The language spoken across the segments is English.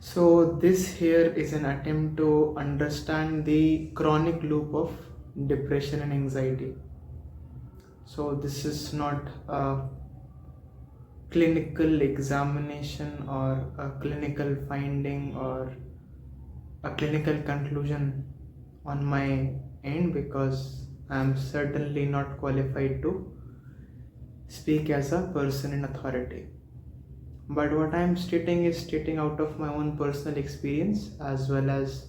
So, this here is an attempt to understand the chronic loop of depression and anxiety. So, this is not a clinical examination or a clinical finding or a clinical conclusion on my end, because I am certainly not qualified to speak as a person in authority. But what I am stating is stating out of my own personal experience, as well as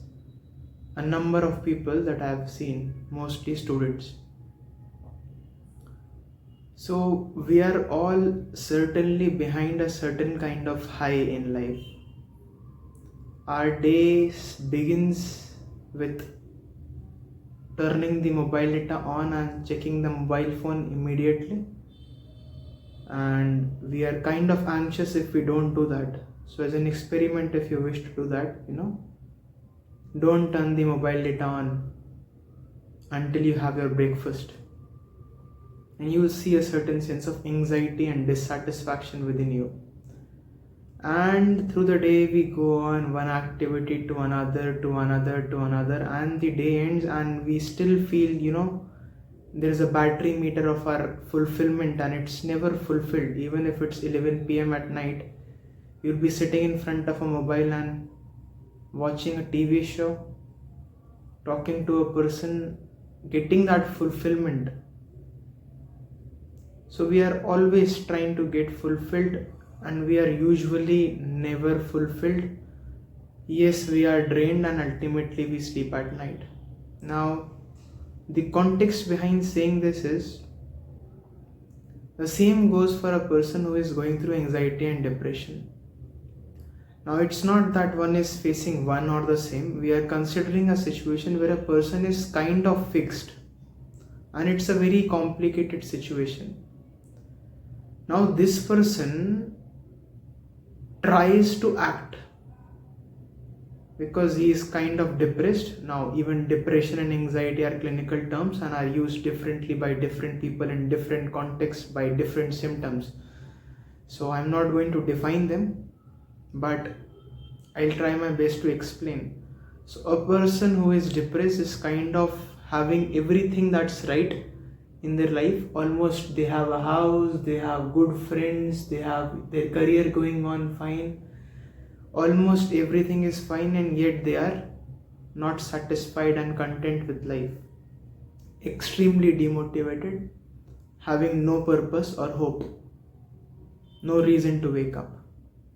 a number of people that I have seen, mostly students. So we are all certainly behind a certain kind of high in life. Our days begins with turning the mobile data on and checking the mobile phone immediately, and we are kind of anxious if we don't do that. So as an experiment, if you wish to do that, don't turn the mobile data on until you have your breakfast, and you will see a certain sense of anxiety and dissatisfaction within you. And through the day we go on one activity to another to another to another, and the day ends and we still feel, there's a battery meter of our fulfillment and it's never fulfilled. Even if it's 11 p.m. at night, you'll be sitting in front of a mobile and watching a TV show, talking to a person, getting that fulfillment. So we are always trying to get fulfilled, and we are usually never fulfilled. Yes, we are drained and ultimately we sleep at night. Now, the context behind saying this is the same goes for a person who is going through anxiety and depression. Now, it's not that one is facing one or the same. We are considering a situation where a person is kind of fixed, and it's a very complicated situation. Now, this person tries to act because he is kind of depressed. Now, even depression and anxiety are clinical terms and are used differently by different people in different contexts by different symptoms. So, I'm not going to define them, but I'll try my best to explain. So, a person who is depressed is kind of having everything that's right in their life. Almost they have a house, they have good friends, they have their career going on fine, almost everything is fine, and yet they are not satisfied and content with life, extremely demotivated, having no purpose or hope, no reason to wake up,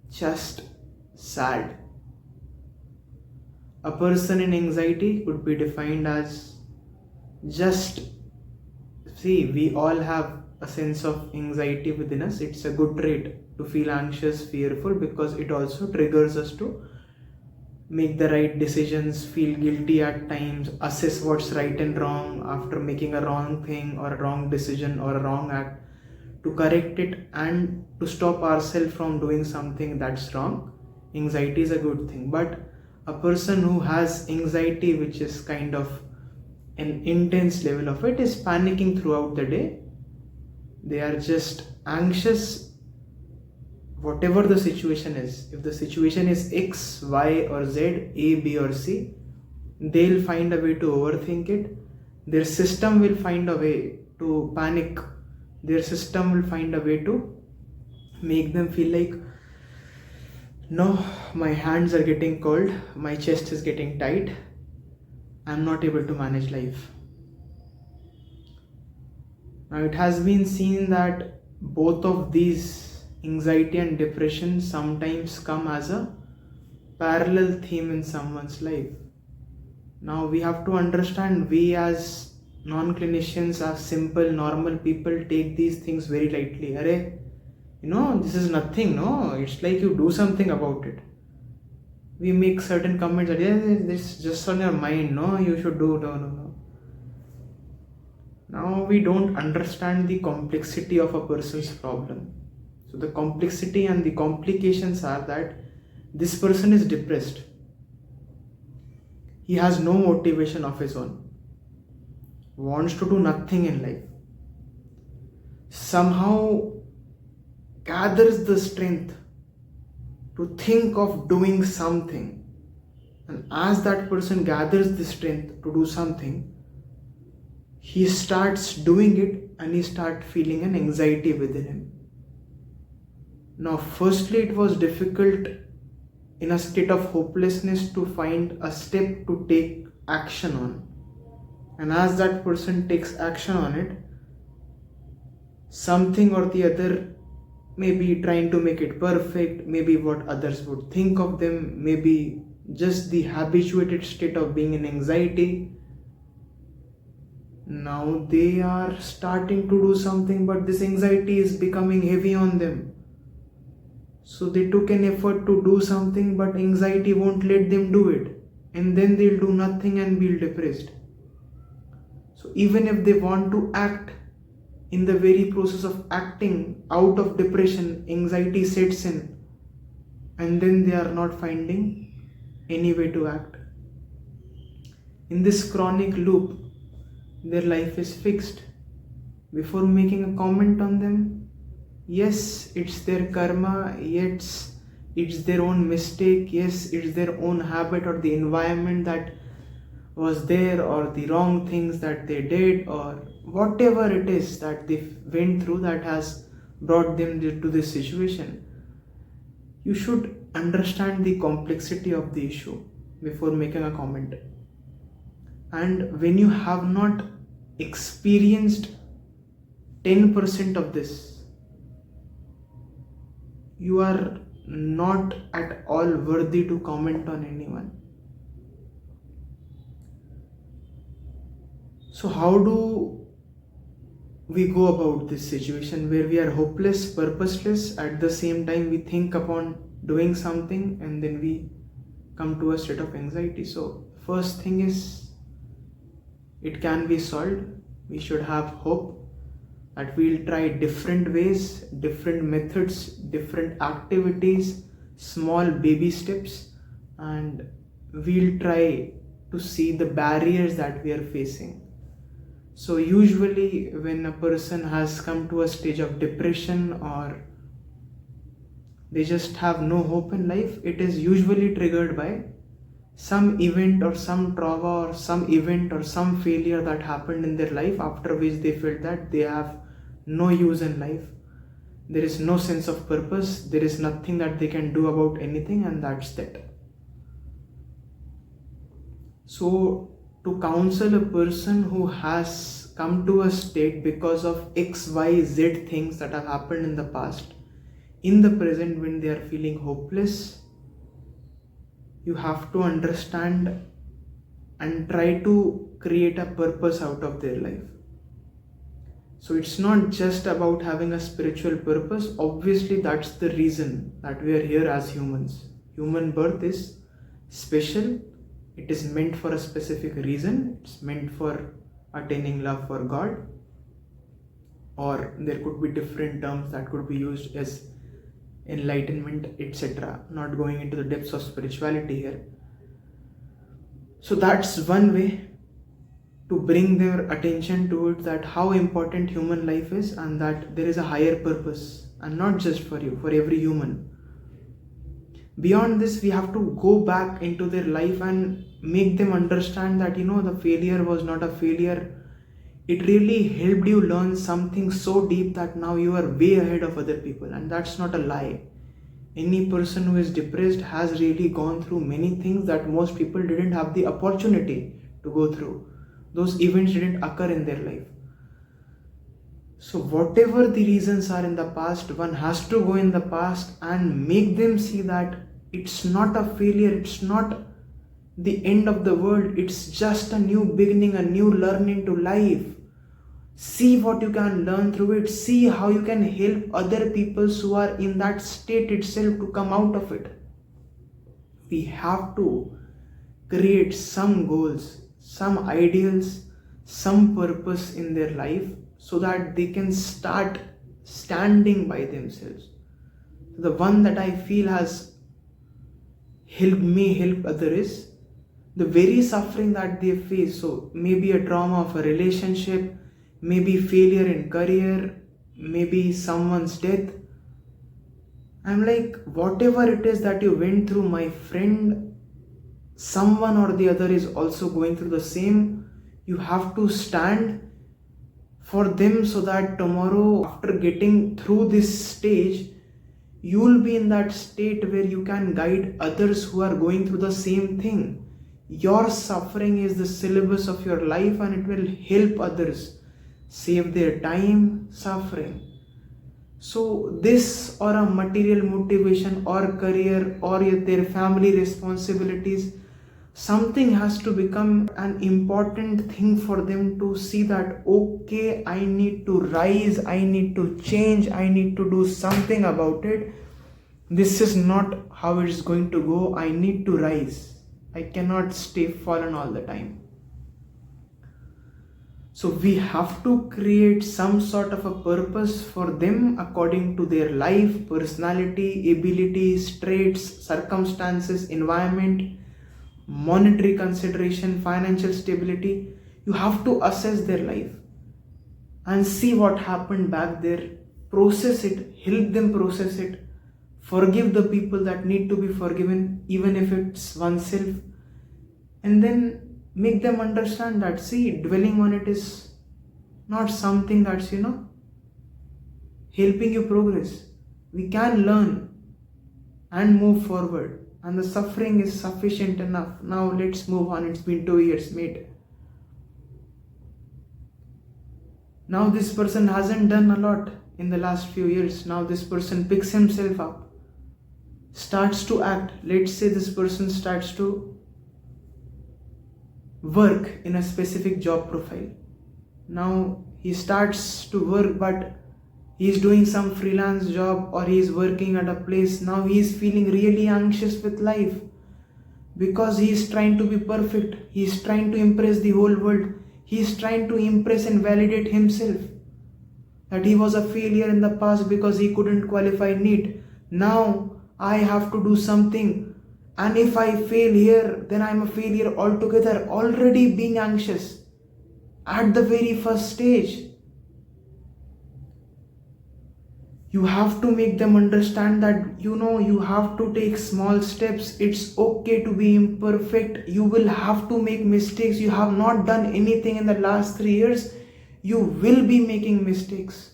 just sad. A person in anxiety could be defined as just, see, we all have a sense of anxiety within us. It's a good trait to feel anxious, fearful, because it also triggers us to make the right decisions, feel guilty at times, assess what's right and wrong after making a wrong thing or a wrong decision or a wrong act, to correct it and to stop ourselves from doing something that's wrong. Anxiety is a good thing. But a person who has anxiety, which is kind of an intense level of it, is panicking throughout the day. They are just anxious, whatever the situation is. If the situation is X, Y, or Z, A, B, or C, they'll find a way to overthink it. Their system will find a way to panic. Their system will find a way to make them feel like, no, my hands are getting cold, my chest is getting tight, I'm not able to manage life. Now, it has been seen that both of these, anxiety and depression, sometimes come as a parallel theme in someone's life. Now, we have to understand, we as non-clinicians, as simple, normal people, take these things very lightly. Arey, this is nothing, no? It's like you do something about it. We make certain comments that, yeah, this is just on your mind, no? You should do, no. Now, we don't understand the complexity of a person's problem. So, the complexity and the complications are that this person is depressed. He has no motivation of his own, wants to do nothing in life, somehow gathers the strength to think of doing something. And as that person gathers the strength to do something, he starts doing it and he starts feeling an anxiety within him. Now, firstly, it was difficult in a state of hopelessness to find a step to take action on. And as that person takes action on it, something or the other, maybe trying to make it perfect, maybe what others would think of them, maybe just the habituated state of being in anxiety. Now they are starting to do something, but this anxiety is becoming heavy on them. So they took an effort to do something, but anxiety won't let them do it. And then they'll do nothing and be depressed. So even if they want to act, in the very process of acting out of depression, anxiety sets in, and then they are not finding any way to act. In this chronic loop, their life is fixed. Before making a comment on them, yes, it's their karma, yes, it's their own mistake, yes, it's their own habit or the environment that was there, or the wrong things that they did, or whatever it is that they went through that has brought them to this situation. You should understand the complexity of the issue before making a comment. And when you have not experienced 10% of this, you are not at all worthy to comment on anyone. So how do we go about this situation where we are hopeless, purposeless, at the same time we think upon doing something and then we come to a state of anxiety? So first thing is, it can be solved. We should have hope that we'll try different ways, different methods, different activities, small baby steps, and we'll try to see the barriers that we are facing. So usually when a person has come to a stage of depression or they just have no hope in life, it is usually triggered by some event or some trauma or some event or some failure that happened in their life, after which they felt that they have no use in life. There is no sense of purpose, there is nothing that they can do about anything, and that's that. So to counsel a person who has come to a state because of X, Y, Z things that have happened in the past, in the present when they are feeling hopeless, you have to understand and try to create a purpose out of their life. So it's not just about having a spiritual purpose. Obviously that's the reason that we are here as humans. Human birth is special. It is meant for a specific reason. It's meant for attaining love for God, or there could be different terms that could be used as enlightenment, etc. Not going into the depths of spirituality here. So that's one way to bring their attention to it, that how important human life is and that there is a higher purpose, and not just for you, for every human. Beyond this, we have to go back into their life and make them understand that, the failure was not a failure. It really helped you learn something so deep that now you are way ahead of other people, and that's not a lie. Any person who is depressed has really gone through many things that most people didn't have the opportunity to go through. Those events didn't occur in their life. So whatever the reasons are in the past, one has to go in the past and make them see that it's not a failure, it's not the end of the world, it's just a new beginning, a new learning to life. See what you can learn through it, see how you can help other people who are in that state itself to come out of it. We have to create some goals, some ideals, some purpose in their life, so that they can start standing by themselves. The one that I feel has helped me help others is the very suffering that they face. So maybe a trauma of a relationship, maybe failure in career, maybe someone's death. I'm like, whatever it is that you went through, my friend, someone or the other is also going through the same. You have to stand for them so that tomorrow, after getting through this stage, you'll be in that state where you can guide others who are going through the same thing. Your suffering is the syllabus of your life, and it will help others save their time suffering. So this, or a material motivation or career or their family responsibilities, something has to become an important thing for them to see that, okay, I need to rise, I need to change, I need to do something about it. This is not how it's going to go. I need to rise. I cannot stay fallen all the time. So we have to create some sort of a purpose for them according to their life, personality, abilities, traits, circumstances, environment, monetary consideration, financial stability. You have to assess their life and see what happened back there, process it, help them process it, forgive the people that need to be forgiven, even if it's oneself, and then make them understand that, see, dwelling on it is not something that's, helping you progress. We can learn and move forward, and the suffering is sufficient enough. Now let's move on. It's been 2 years, mate. Now this person hasn't done a lot in the last few years. Now this person picks himself up, starts to act. Let's say this person starts to work in a specific job profile. Now he starts to work, but he's doing some freelance job or he's working at a place. Now he's feeling really anxious with life because he's trying to be perfect. He's trying to impress the whole world. He's trying to impress and validate himself that he was a failure in the past because he couldn't qualify NEET. Now I have to do something, and if I fail here, then I'm a failure altogether. Already being anxious at the very first stage. You have to make them understand that, you have to take small steps. It's okay to be imperfect. You will have to make mistakes. You have not done anything in the last 3 years. You will be making mistakes.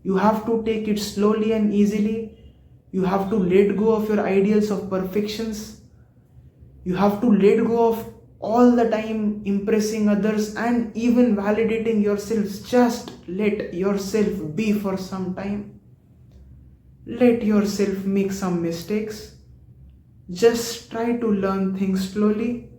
You have to take it slowly and easily. You have to let go of your ideals of perfections. You have to let go of all the time impressing others and even validating yourselves. Just let yourself be for some time. Let yourself make some mistakes. Just try to learn things slowly.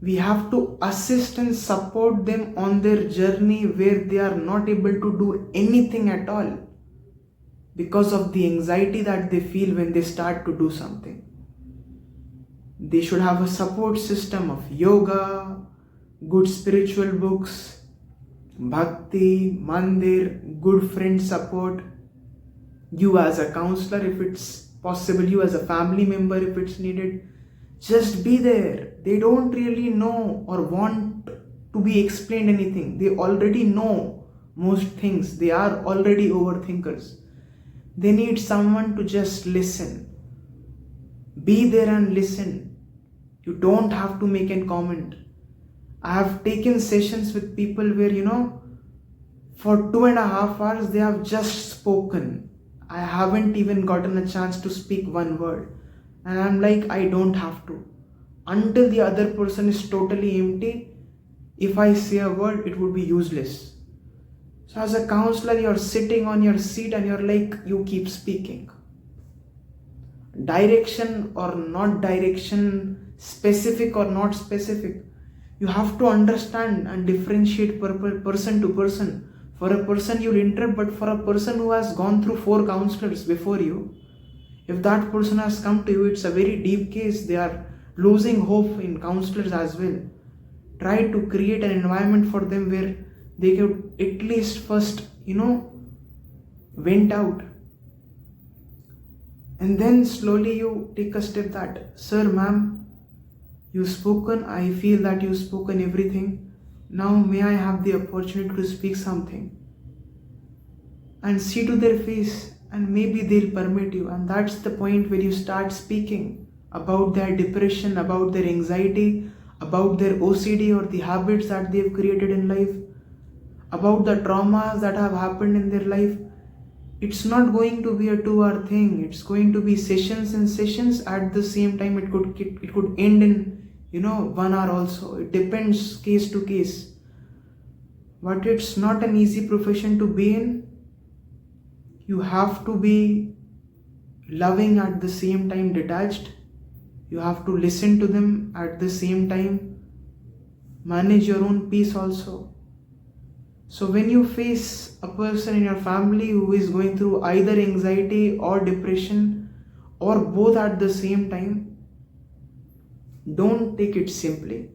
We have to assist and support them on their journey where they are not able to do anything at all because of the anxiety that they feel when they start to do something. They should have a support system of yoga, good spiritual books, bhakti, mandir, good friend support, you as a counselor if it's possible, you as a family member if it's needed. Just be there. They don't really know or want to be explained anything. They already know most things. They are already overthinkers. They need someone to just listen. Be there and listen. You don't have to make a comment. I have taken sessions with people where, for 2.5 hours they have just spoken. I haven't even gotten a chance to speak one word. And I'm like, I don't have to. Until the other person is totally empty, if I say a word, it would be useless. So as a counselor, you're sitting on your seat and you're like, you keep speaking. Direction or not direction, specific or not specific. You have to understand and differentiate person to person. For a person you'll interrupt, but for a person who has gone through 4 counselors before you, if that person has come to you, it's a very deep case. They are losing hope in counselors as well. Try to create an environment for them where they could at least first, vent out. And then slowly you take a step that, sir, ma'am, you've spoken. I feel that you've spoken everything. Now may I have the opportunity to speak something? and see to their face, and maybe they'll permit you. And that's the point where you start speaking about their depression, about their anxiety, about their OCD or the habits that they've created in life, about the traumas that have happened in their life. It's not going to be a 2 hour thing. It's going to be sessions and sessions. At the same time, it could end in 1 hour also. It depends case to case. But it's not an easy profession to be in. You have to be loving at the same time detached. You have to listen to them at the same time. Manage your own peace also. So when you face a person in your family who is going through either anxiety or depression or both at the same time, don't take it simply.